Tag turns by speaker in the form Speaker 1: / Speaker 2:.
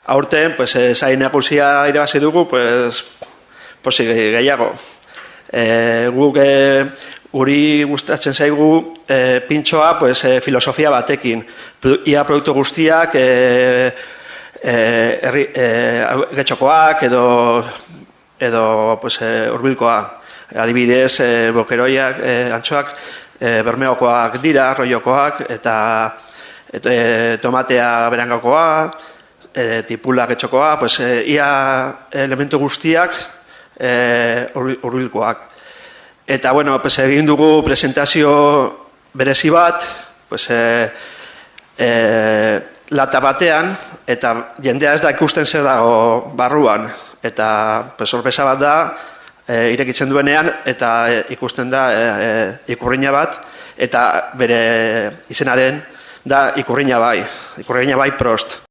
Speaker 1: aurten, sail nagusia irabazi dugu, pozik gehiago. Guk guri gustatzen zaigu pintxoa filosofia batekin. Ia produktu guztiak getxokoak edo hurbilkoa. Adibidez, bokeroiak, antxoak, bermeokoak dira, arroiokoak, eta tomatea berangakoa, tipula getxokoa, ia elementu guztiak hurbilkoak. Eta, egin dugu presentazio berezi bat, lata batean, eta jendea ez da ikusten zer dago barruan. Eta sorpresa bat da, irekitzen duenean, eta ikusten da ikurrina bat, eta bere izenaren da ikurrina bai Prost.